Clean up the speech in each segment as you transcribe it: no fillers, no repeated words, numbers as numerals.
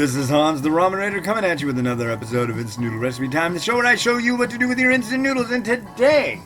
This is Hans, the Ramenator, coming at you with another episode of Instant Noodle Recipe Time, the show where I show you what to do with your instant noodles. And today,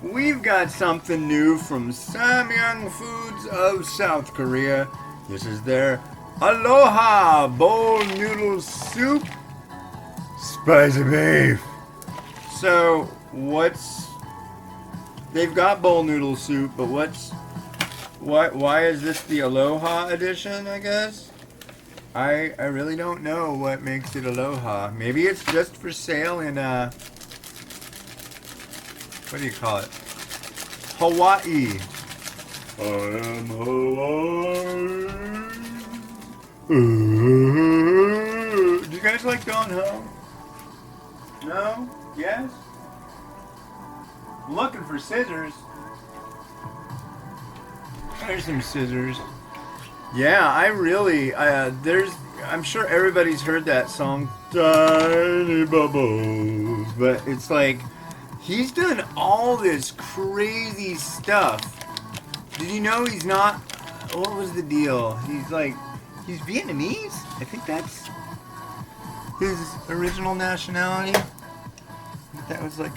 we've got something new from Samyang Foods of South Korea. This is their Aloha bowl noodle soup, spicy beef. So, they've got bowl noodle soup, but why is this the Aloha edition, I guess? I really don't know what makes it Aloha. Maybe it's just for sale in, what do you call it? Hawaii. I am Hawaii. Do you guys like going home? No? Yes? I'm looking for scissors. There's some scissors. Yeah, I really, I'm sure everybody's heard that song, Tiny Bubbles, but it's like, he's done all this crazy stuff. Did you know he's not, what was the deal? He's Vietnamese? I think that's his original nationality. That was like,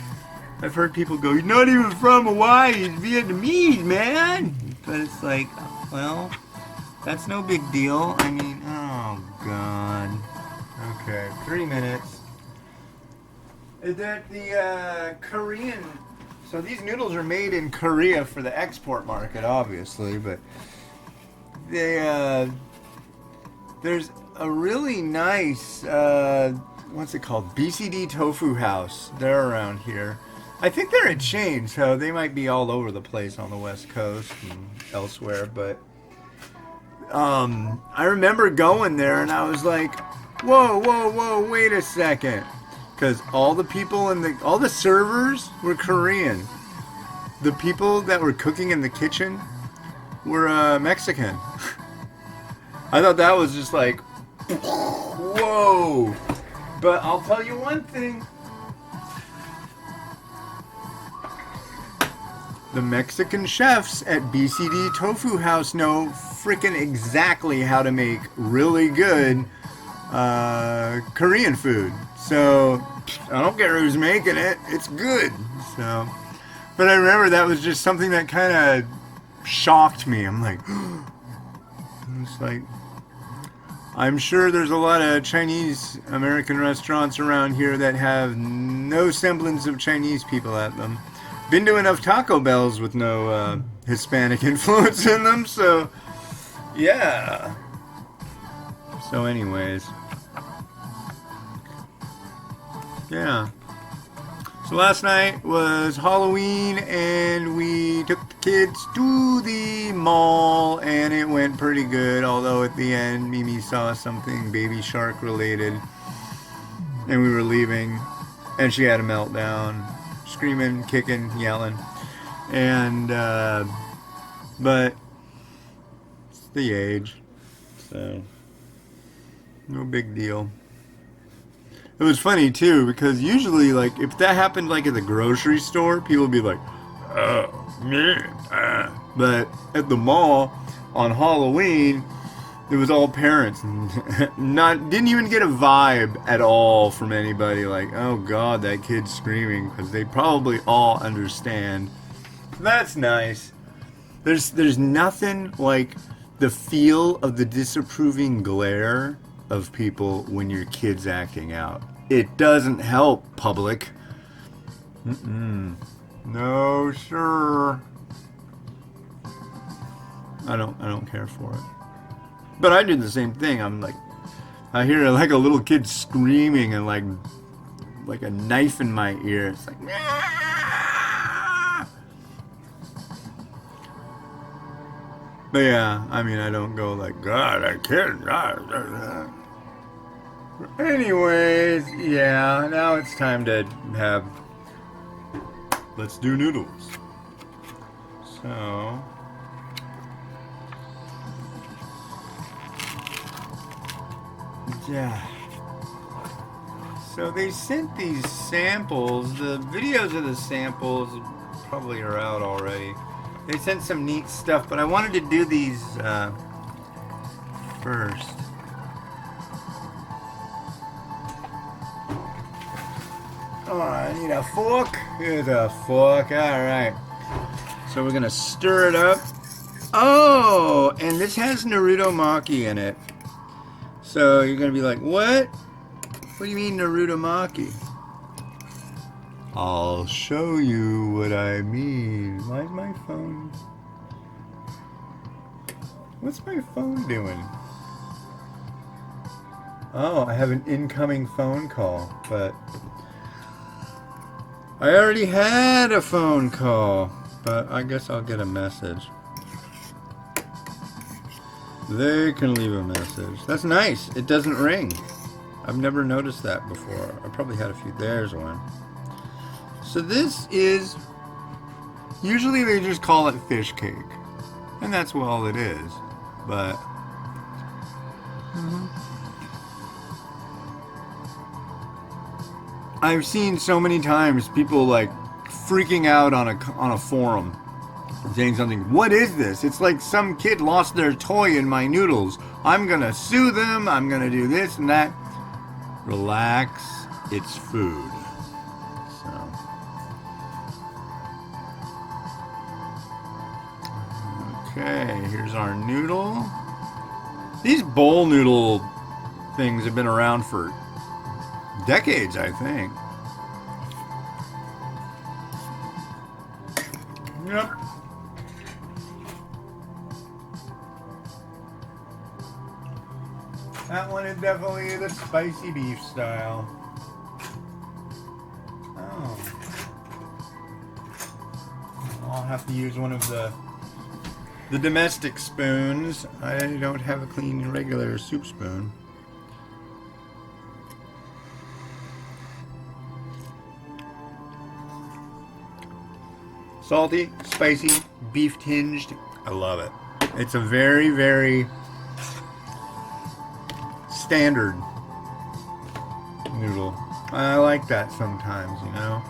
I've heard people go, he's not even from Hawaii, he's Vietnamese, man! But it's like, well, that's no big deal. I mean, oh god. Okay, 3 minutes. The Korean, so these noodles are made in Korea for the export market, obviously, but there's a really nice, what's it called? BCD Tofu House. They're around here. I think they're a chain, so they might be all over the place on the West Coast and elsewhere, but I remember going there and I was like, whoa, wait a second. Because all the people all the servers were Korean. The people that were cooking in the kitchen were Mexican. I thought that was just like, whoa. But I'll tell you one thing. The Mexican chefs at BCD Tofu House know frickin' exactly how to make really good Korean food. So, I don't care who's making it, it's good. So, but I remember that was just something that kind of shocked me. I'm like, it's like, I'm sure there's a lot of Chinese American restaurants around here that have no semblance of Chinese people at them. Been to enough Taco Bells with no Hispanic influence in them, so yeah. So anyways, yeah. So last night was Halloween and we took the kids to the mall and it went pretty good, although at the end Mimi saw something Baby Shark related and we were leaving and she had a meltdown. Screaming, kicking, yelling, and but it's the age, so no big deal. It was funny too because usually, like, if that happened like at the grocery store, people would be like, but at the mall on Halloween, it was all parents and didn't even get a vibe at all from anybody like, oh god, that kid's screaming, because they probably all understand. That's nice. There's nothing like the feel of the disapproving glare of people when your kid's acting out. It doesn't help, public. No, sure. I don't care for it. But I did the same thing. I'm like, I hear like a little kid screaming and like a knife in my ear. It's like, but yeah, I mean, I don't go like, God, I can't. Anyways, yeah, now it's time to let's do noodles. So. Yeah. So they sent these samples. The videos of the samples probably are out already. They sent some neat stuff, but I wanted to do these first. Oh, I need a fork. Here's a fork. All right. So we're gonna stir it up. Oh, and this has Naruto Maki in it. So you're gonna be like, what? What do you mean Naruto Maki? I'll show you what I mean. Why's my phone? What's my phone doing? Oh, I have an incoming phone call, but I already had a phone call, but I guess I'll get a message. They can leave a message. That's nice. It doesn't ring. I've never noticed that before. I probably had a few. There's one. So this is, usually they just call it fish cake. And that's all it is. But I've seen so many times people like freaking out on a forum saying something, what is this? It's like some kid lost their toy in my noodles. I'm gonna sue them, I'm gonna do this and that. Relax, it's food. So okay, here's our noodle. These bowl noodle things have been around for decades, I think. Yep. That one is definitely the spicy beef style. Oh. I'll have to use one of the domestic spoons. I don't have a clean regular soup spoon. Salty, spicy, beef tinged. I love it. It's a very, very standard noodle. I like that sometimes, you know.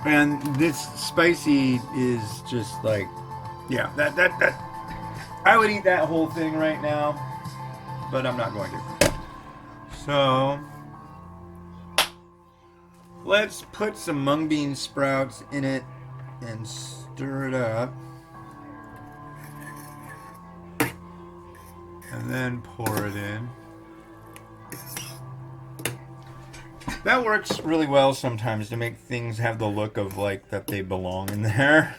And this spicy is just like, yeah, that I would eat that whole thing right now, but I'm not going to. So let's put some mung bean sprouts in it and stir it up. And then pour it in. That works really well sometimes to make things have the look of like that they belong in there.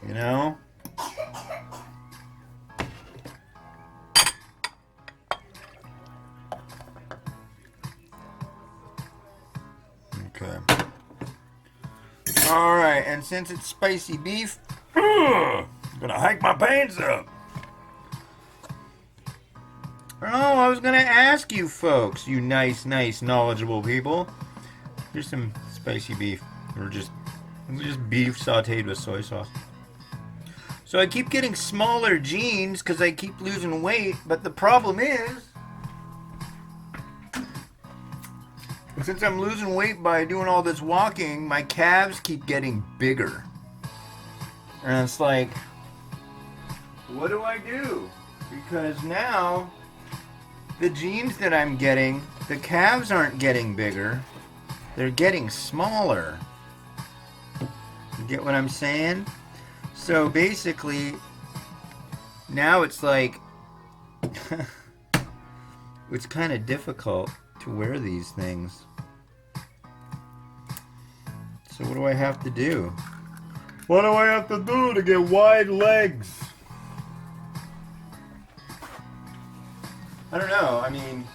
You know? Okay. Alright, and since it's spicy beef, I'm gonna hike my pants up. Oh, I was gonna ask you folks, you nice, knowledgeable people. Here's some spicy beef. Or just beef sauteed with soy sauce. So I keep getting smaller jeans because I keep losing weight, but the problem is, since I'm losing weight by doing all this walking, my calves keep getting bigger. And it's like, what do I do? Because now, the jeans that I'm getting, the calves aren't getting bigger. They're getting smaller. You get what I'm saying? So basically, now it's like, it's kind of difficult to wear these things. So what do I have to do? What do I have to do to get wide legs? I don't know. I mean,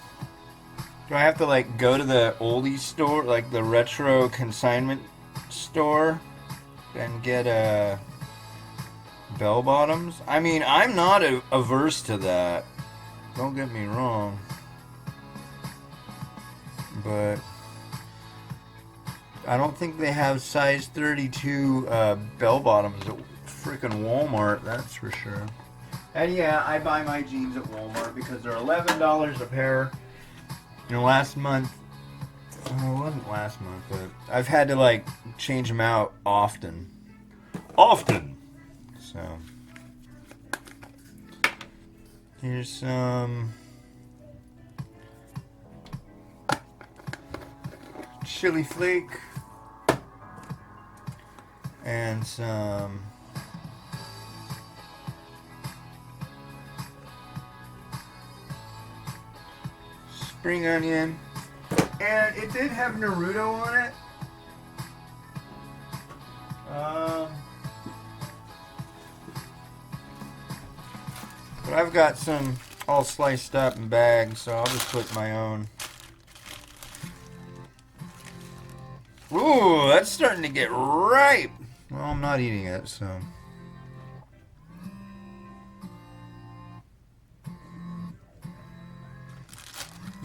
do I have to like go to the oldie store, like the retro consignment store, and get bell bottoms? I mean, I'm not averse to that. Don't get me wrong. But I don't think they have size 32 bell bottoms at freaking Walmart. That's for sure. And yeah, I buy my jeans at Walmart because they're $11 a pair. You know, last month, oh, it wasn't last month, but I've had to like change them out often. So here's some chili flake and some spring onion, and it did have Naruto on it. But I've got some all sliced up in bags, so I'll just put my own. Ooh, that's starting to get ripe. Well, I'm not eating it, so.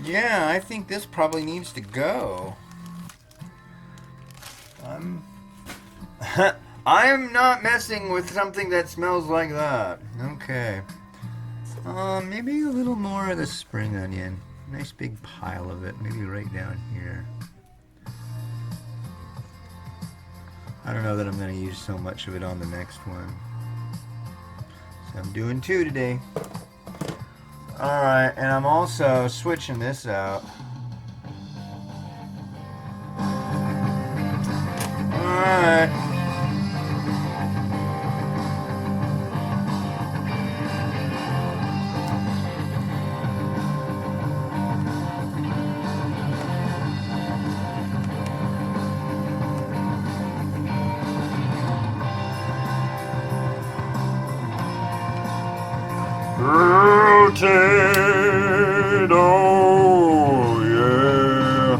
Yeah, I think this probably needs to go. I'm not messing with something that smells like that. Okay. Maybe a little more of the spring onion. Nice big pile of it. Maybe right down here. I don't know that I'm going to use so much of it on the next one. So I'm doing 2 today. Alright, and I'm also switching this out. Alright. Rotate, oh yeah.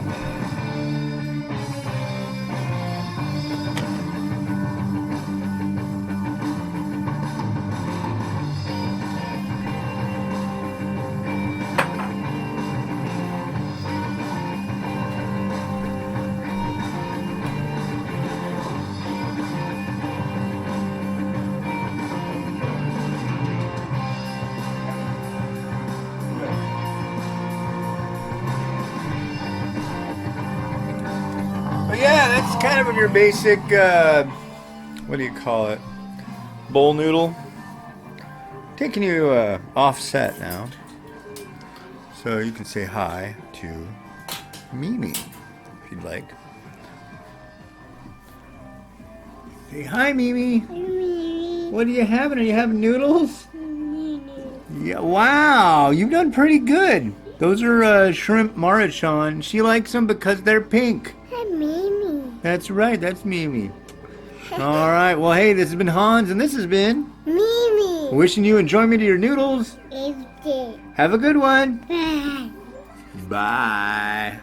But yeah, that's kind of your basic, what do you call it? Bowl noodle. Taking you offset now. So you can say hi to Mimi, if you'd like. Say hi, Mimi. Hi, Mimi. What are you having? Are you having noodles? Noodles. Yeah, wow, you've done pretty good. Those are shrimp maruchan. She likes them because they're pink. Hi, Mimi. That's right, that's Mimi. All right, well, hey, this has been Hans, and this has been Mimi. wishing you enjoyment of your noodles. Is it? Have a good one. Bye. Bye.